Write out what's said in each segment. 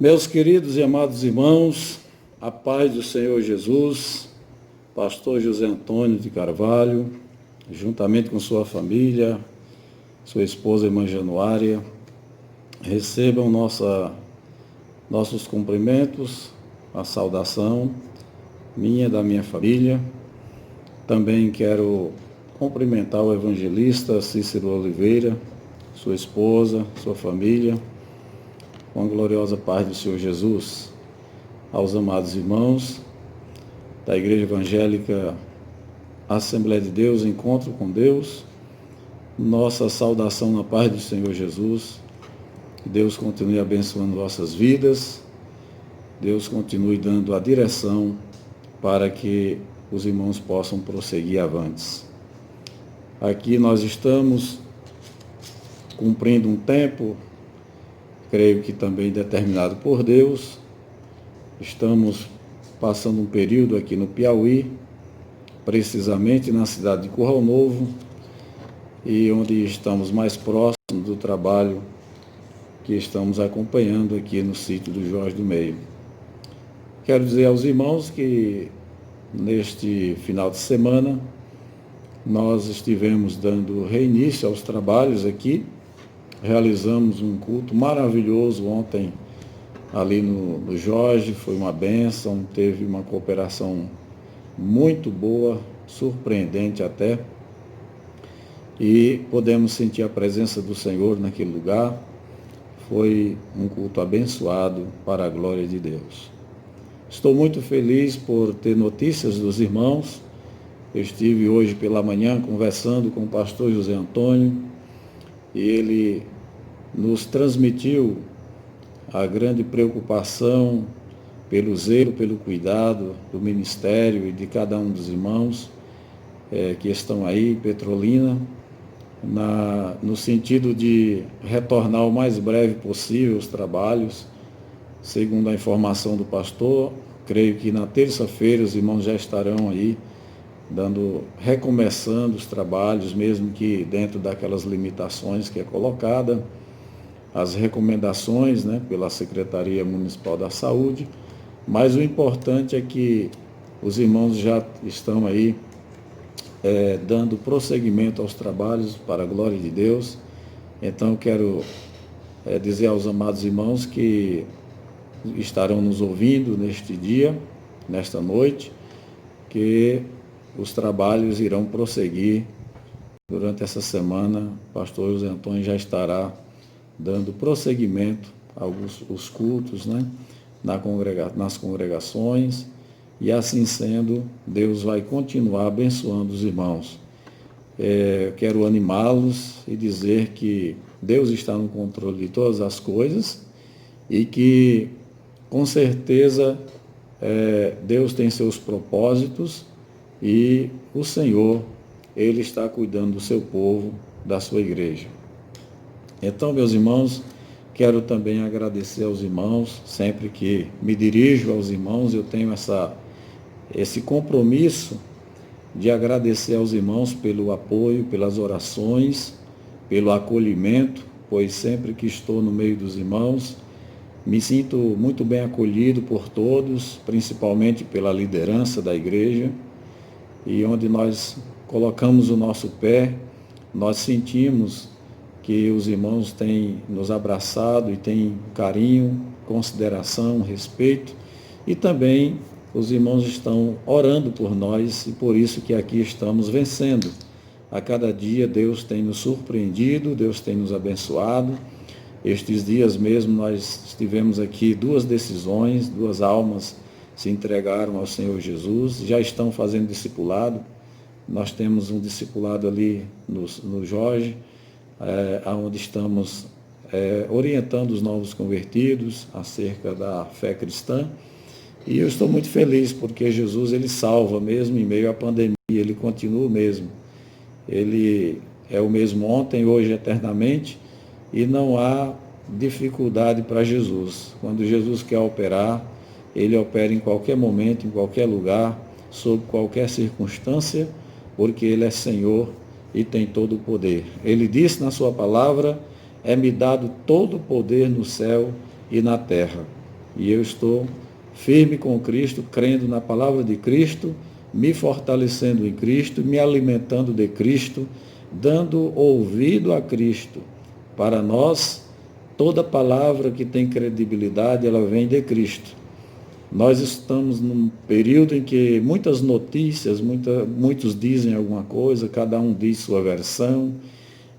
Meus queridos e amados irmãos, a paz do Senhor Jesus, pastor José Antônio de Carvalho, juntamente com sua família, sua esposa irmã Januária, recebam nossos cumprimentos, a saudação minha e da minha família. Também quero cumprimentar o evangelista Cícero Oliveira, sua esposa, sua família, com a gloriosa paz do Senhor Jesus. Aos amados irmãos da Igreja Evangélica Assembleia de Deus, Encontro com Deus, nossa saudação na paz do Senhor Jesus. Que Deus continue abençoando vossas vidas, Deus continue dando a direção para que os irmãos possam prosseguir avantes. Aqui nós estamos cumprindo um tempo, creio que também determinado por Deus. Estamos passando um período aqui no Piauí, precisamente na cidade de Curral Novo, e onde estamos mais próximos do trabalho que estamos acompanhando aqui no sítio do Jorge do Meio. Quero dizer aos irmãos que neste final de semana nós estivemos dando reinício aos trabalhos aqui. Realizamos um culto maravilhoso ontem ali no Jorge, foi uma bênção, teve uma cooperação muito boa, surpreendente até, e podemos sentir a presença do Senhor naquele lugar. Foi um culto abençoado para a glória de Deus. Estou muito feliz por ter notícias dos irmãos. Eu estive hoje pela manhã conversando com o pastor José Antônio, e ele nos transmitiu a grande preocupação pelo zelo, pelo cuidado do ministério e de cada um dos irmãos que estão aí em Petrolina, no sentido de retornar o mais breve possível os trabalhos. Segundo a informação do pastor, creio que na terça-feira os irmãos já estarão aí recomeçando os trabalhos, mesmo que dentro daquelas limitações que é colocada, as recomendações, pela Secretaria Municipal da Saúde, mas o importante é que os irmãos já estão aí dando prosseguimento aos trabalhos para a glória de Deus. Então quero dizer aos amados irmãos que estarão nos ouvindo neste dia, nesta noite, que os trabalhos irão prosseguir durante essa semana. O pastor José Antônio já estará dando prosseguimento aos cultos, nas congregações, e assim sendo, Deus vai continuar abençoando os irmãos. Quero animá-los e dizer que Deus está no controle de todas as coisas e que, com certeza, Deus tem seus propósitos e o Senhor, Ele está cuidando do seu povo, da sua igreja. Então, meus irmãos, quero também agradecer aos irmãos. Sempre que me dirijo aos irmãos, eu tenho esse compromisso de agradecer aos irmãos pelo apoio, pelas orações, pelo acolhimento, pois sempre que estou no meio dos irmãos, me sinto muito bem acolhido por todos, principalmente pela liderança da igreja, e onde nós colocamos o nosso pé, nós sentimos que os irmãos têm nos abraçado e têm carinho, consideração, respeito, e também os irmãos estão orando por nós, e por isso que aqui estamos vencendo. A cada dia Deus tem nos surpreendido, Deus tem nos abençoado. Estes dias mesmo nós tivemos aqui 2 decisões, 2 almas se entregaram ao Senhor Jesus, já estão fazendo discipulado. Nós temos um discipulado ali no Jorge, onde estamos orientando os novos convertidos acerca da fé cristã. E eu estou muito feliz porque Jesus, Ele salva mesmo em meio à pandemia, Ele continua o mesmo. Ele é o mesmo ontem, hoje, eternamente, e não há dificuldade para Jesus. Quando Jesus quer operar, Ele opera em qualquer momento, em qualquer lugar, sob qualquer circunstância, porque Ele é Senhor e tem todo o poder. Ele disse na sua palavra: é-me dado todo o poder no céu e na terra. E eu estou firme com Cristo, crendo na palavra de Cristo, me fortalecendo em Cristo, me alimentando de Cristo, dando ouvido a Cristo. Para nós, toda palavra que tem credibilidade, ela vem de Cristo. Nós estamos num período em que muitas notícias, muitos dizem alguma coisa, cada um diz sua versão,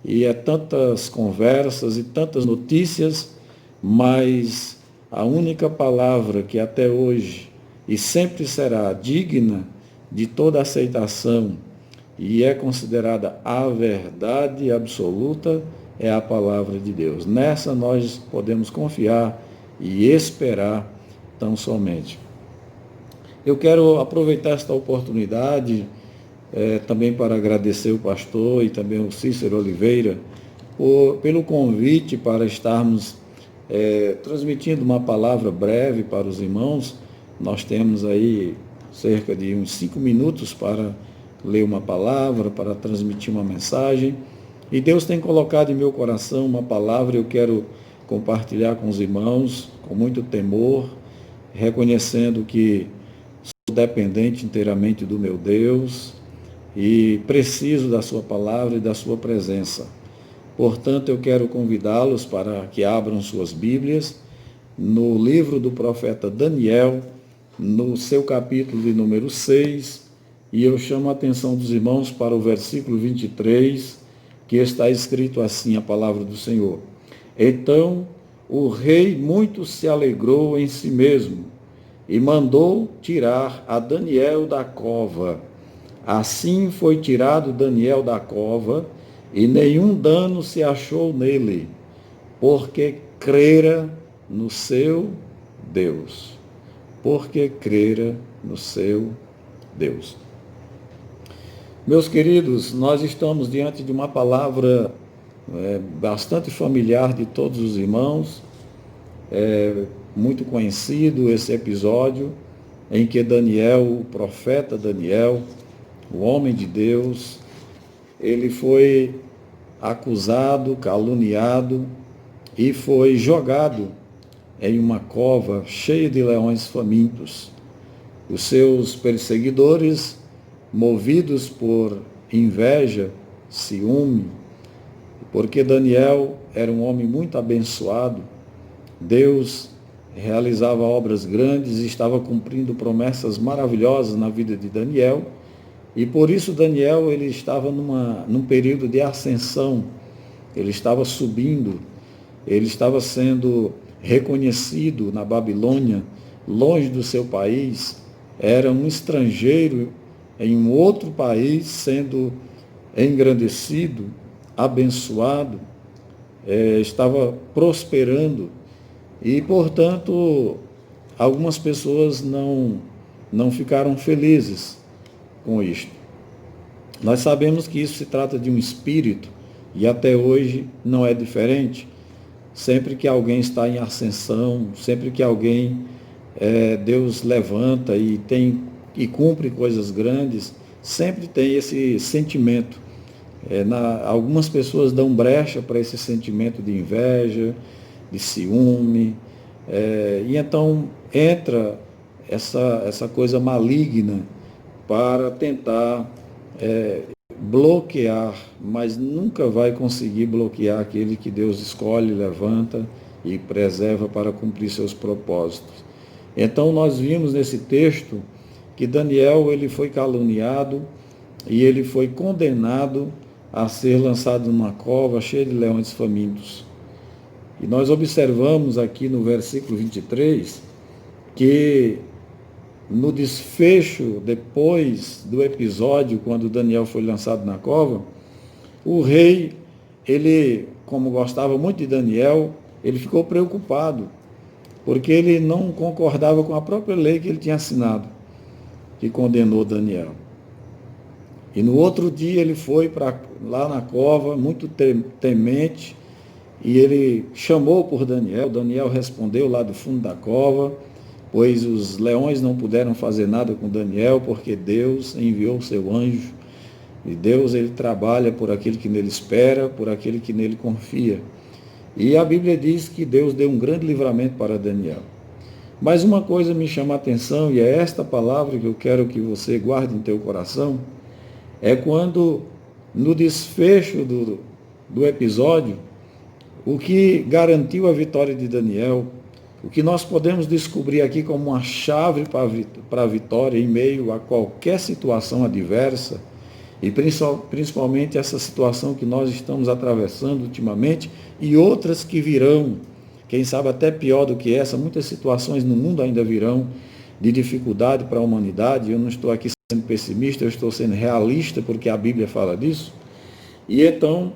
e é tantas conversas e tantas notícias, mas a única palavra que até hoje e sempre será digna de toda aceitação e é considerada a verdade absoluta é a palavra de Deus. Nessa nós podemos confiar e esperar tão somente. Eu quero aproveitar esta oportunidade também para agradecer o pastor e também o Cícero Oliveira pelo convite para estarmos transmitindo uma palavra breve para os irmãos. Nós temos aí cerca de uns 5 minutos para ler uma palavra, para transmitir uma mensagem. E Deus tem colocado em meu coração uma palavra, eu quero compartilhar com os irmãos, com muito temor, reconhecendo que sou dependente inteiramente do meu Deus e preciso da sua palavra e da sua presença. Portanto, eu quero convidá-los para que abram suas Bíblias no livro do profeta Daniel, no seu capítulo de número 6, e eu chamo a atenção dos irmãos para o versículo 23, que está escrito assim a palavra do Senhor. Então, o rei muito se alegrou em si mesmo e mandou tirar a Daniel da cova. Assim foi tirado Daniel da cova e nenhum dano se achou nele, porque crera no seu Deus. Porque crera no seu Deus. Meus queridos, nós estamos diante de uma palavra bastante familiar de todos os irmãos. É muito conhecido esse episódio em que Daniel, o profeta Daniel, o homem de Deus, ele foi acusado, caluniado e foi jogado em uma cova cheia de leões famintos. Os seus perseguidores, movidos por inveja, ciúme, porque Daniel era um homem muito abençoado, Deus realizava obras grandes e estava cumprindo promessas maravilhosas na vida de Daniel, e por isso Daniel ele estava num período de ascensão, ele estava subindo, ele estava sendo reconhecido na Babilônia, longe do seu país, era um estrangeiro em um outro país, sendo engrandecido, abençoado, estava prosperando, e, portanto, algumas pessoas não ficaram felizes com isto. Nós sabemos que isso se trata de um espírito, e até hoje não é diferente. Sempre que alguém está em ascensão, sempre que alguém, Deus levanta e cumpre coisas grandes, sempre tem esse sentimento. Algumas pessoas dão brecha para esse sentimento de inveja, de ciúme, e então entra essa coisa maligna para tentar bloquear, mas nunca vai conseguir bloquear aquele que Deus escolhe, levanta e preserva para cumprir seus propósitos. Então nós vimos nesse texto que Daniel ele foi caluniado e ele foi condenado a ser lançado numa cova cheia de leões famintos. E nós observamos aqui no versículo 23 que no desfecho, depois do episódio, quando Daniel foi lançado na cova, o rei, ele, como gostava muito de Daniel, ele ficou preocupado, porque ele não concordava com a própria lei que ele tinha assinado, que condenou Daniel. E no outro dia ele foi lá na cova, muito temente, e ele chamou por Daniel. Daniel respondeu lá do fundo da cova, pois os leões não puderam fazer nada com Daniel, porque Deus enviou o seu anjo. E Deus ele trabalha por aquele que nele espera, por aquele que nele confia. E a Bíblia diz que Deus deu um grande livramento para Daniel. Mas uma coisa me chama a atenção, e é esta palavra que eu quero que você guarde em teu coração, é quando, no desfecho do episódio, o que garantiu a vitória de Daniel, o que nós podemos descobrir aqui como uma chave para a vitória em meio a qualquer situação adversa, e principalmente essa situação que nós estamos atravessando ultimamente e outras que virão, quem sabe até pior do que essa, muitas situações no mundo ainda virão de dificuldade para a humanidade. Eu não estou aqui sendo pessimista, eu estou sendo realista porque a Bíblia fala disso. E então,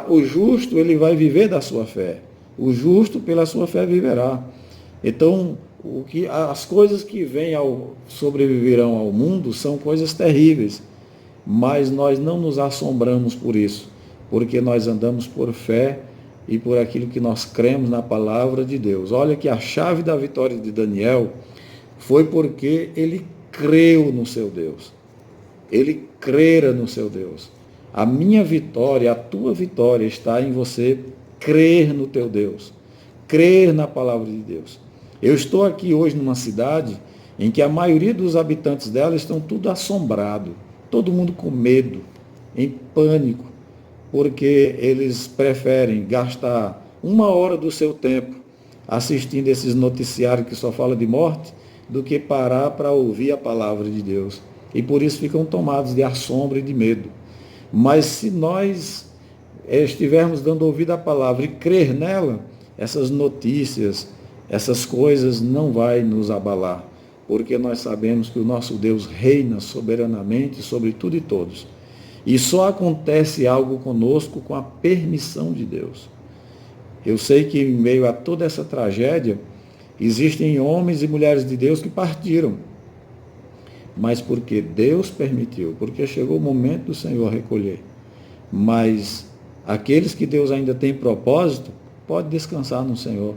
o justo, ele vai viver da sua fé. O justo pela sua fé viverá. Então, as coisas que sobreviverão ao mundo são coisas terríveis, mas nós não nos assombramos por isso, porque nós andamos por fé e por aquilo que nós cremos na palavra de Deus. Olha que a chave da vitória de Daniel foi porque ele creu no seu Deus. Ele crera no seu Deus. A minha vitória, a tua vitória está em você crer no teu Deus, crer na palavra de Deus. Eu estou aqui hoje numa cidade em que a maioria dos habitantes dela estão tudo assombrado, todo mundo com medo, em pânico, porque eles preferem gastar 1 hora do seu tempo assistindo esses noticiários que só falam de morte, do que parar para ouvir a palavra de Deus. E por isso ficam tomados de assombro e de medo. Mas se nós estivermos dando ouvido à palavra e crer nela, essas notícias, essas coisas não vai nos abalar, porque nós sabemos que o nosso Deus reina soberanamente sobre tudo e todos. E só acontece algo conosco com a permissão de Deus. Eu sei que em meio a toda essa tragédia, existem homens e mulheres de Deus que partiram, mas porque Deus permitiu, porque chegou o momento do Senhor recolher. Mas aqueles que Deus ainda tem propósito, pode descansar no Senhor.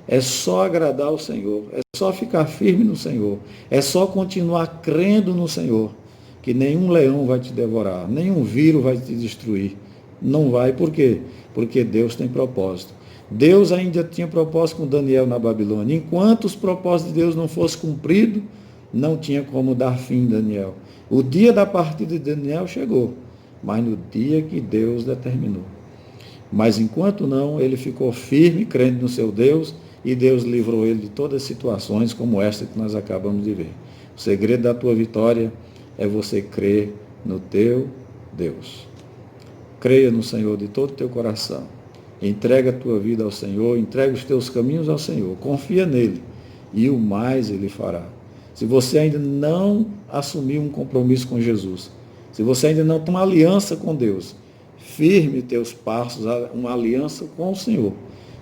É só agradar o Senhor, é só ficar firme no Senhor, é só continuar crendo no Senhor, que nenhum leão vai te devorar, nenhum vírus vai te destruir. Não vai, por quê? Porque Deus tem propósito. Deus ainda tinha propósito com Daniel na Babilônia. Enquanto os propósitos de Deus não fossem cumpridos, não tinha como dar fim em Daniel. O dia da partida de Daniel chegou, mas no dia que Deus determinou. Mas enquanto não, ele ficou firme, crendo no seu Deus, e Deus livrou ele de todas as situações como esta que nós acabamos de ver. O segredo da tua vitória é você crer no teu Deus. Creia no Senhor de todo o teu coração. Entrega a tua vida ao Senhor, entrega os teus caminhos ao Senhor. Confia nele e o mais ele fará. Se você ainda não assumiu um compromisso com Jesus, se você ainda não tem uma aliança com Deus, firme teus passos, uma aliança com o Senhor.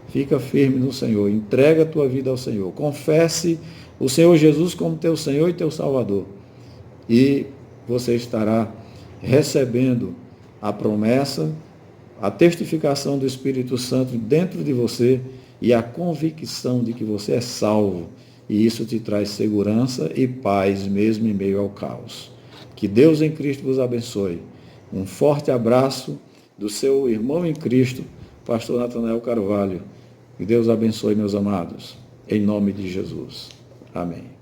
Fica firme no Senhor, entrega a tua vida ao Senhor. Confesse o Senhor Jesus como teu Senhor e teu Salvador. E você estará recebendo a promessa, a testificação do Espírito Santo dentro de você e a convicção de que você é salvo. E isso te traz segurança e paz mesmo em meio ao caos. Que Deus em Cristo vos abençoe. Um forte abraço do seu irmão em Cristo, pastor Natanael Carvalho. Que Deus abençoe, meus amados. Em nome de Jesus. Amém.